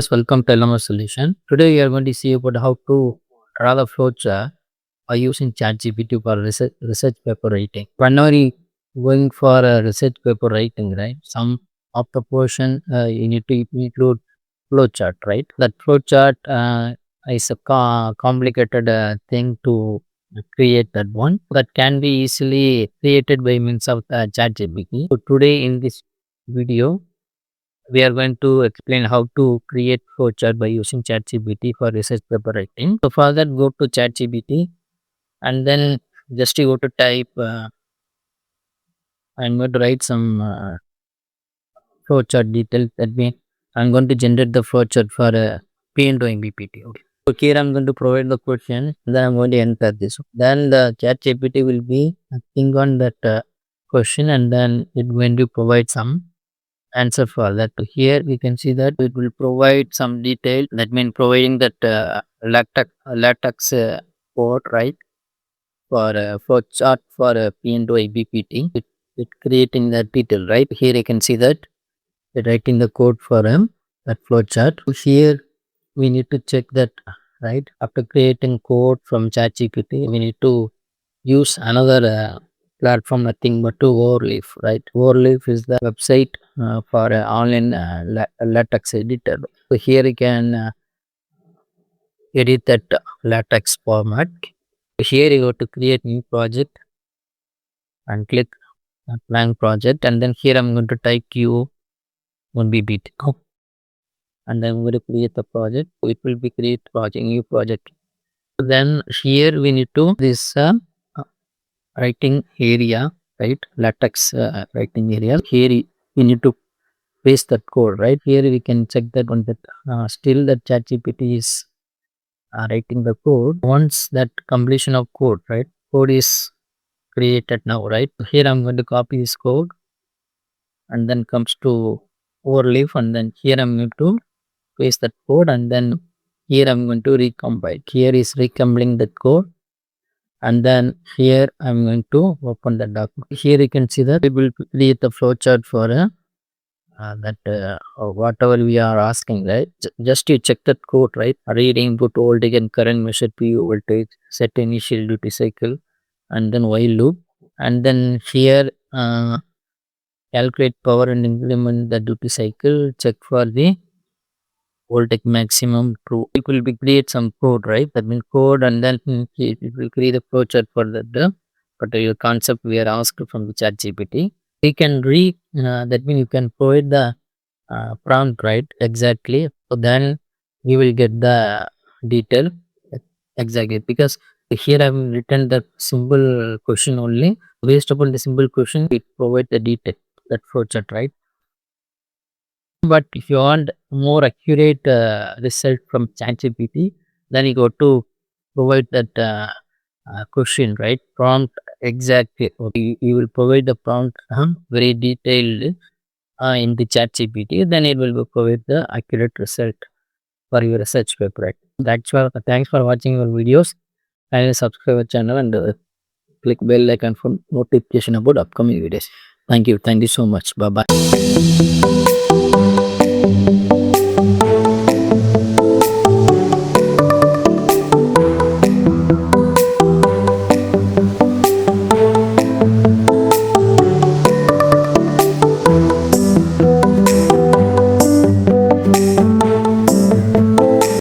Welcome to LMS Solution. Today we are going to see about how to draw the flowchart by using ChatGPT for research paper writing. Whenever you going for a research paper writing, right? Some of the portion you need to include flowchart, right? That flowchart is a complicated thing to create that one that can be easily created by means of ChatGPT. So today in this video we are going to explain how to create flowchart by using ChatGPT for research paper writing. So for that, go to ChatGPT and then just you go to type. I'm going to write some flowchart details. That means I'm going to generate the flowchart for P&O MPPT. Okay. So here I'm going to provide the question. Then I'm going to enter this. Then the ChatGPT will be think on that question, and then it going to provide some answer for that. So here we can see that it will provide some detail. That means providing that LaTeX code, right, for chart for P&O IBPT. It creating that detail, right. Here you can see that it writing the code for that flow chart. So here we need to check that, right. After creating code from ChatGPT, we need to use another platform, nothing but to Overleaf, right. Overleaf is the website for online LaTeX editor. So here you can edit that LaTeX format. Here you go to create new project and click blank project, and then here I'm going to type Q one BBT, and then I'm going to create the project. It will be create project, new project. Then here we need to this writing area, right, LaTeX writing area. Here we need to paste that code, right. Here we can check that one, that still that ChatGPT is writing the code. Once that completion of code, right, code is created now, right. Here I'm going to copy this code and then comes to Overleaf, and then here I'm going to paste that code, and then here I'm going to recompile. Here is recompiling that code, and then here I'm going to open the document. Here you can see that we will create the flowchart for whatever we are asking, right. Just you check that code, right. Read input voltage and current, measure PU voltage, set initial duty cycle, and then while loop, and then here calculate power and implement the duty cycle, check for the voltage maximum, true. It will be create some code, right. That means code, and then it will create a flowchart for the particular concept we are asked from the ChatGPT. We can that means you can provide the prompt, right, exactly. So then we will get the detail exactly, because here I have written the simple question only. Based upon the simple question, it provide the detail, that flowchart, right. But if you want more accurate result from ChatGPT, then you go to provide that question, right, prompt exactly. Okay, you will provide the prompt very detailed in the ChatGPT, then it will provide the accurate result for your research paper, right. That's why thanks for watching our videos. Kindly subscribe our channel and click bell icon for notification about upcoming videos. Thank you so much. Bye bye.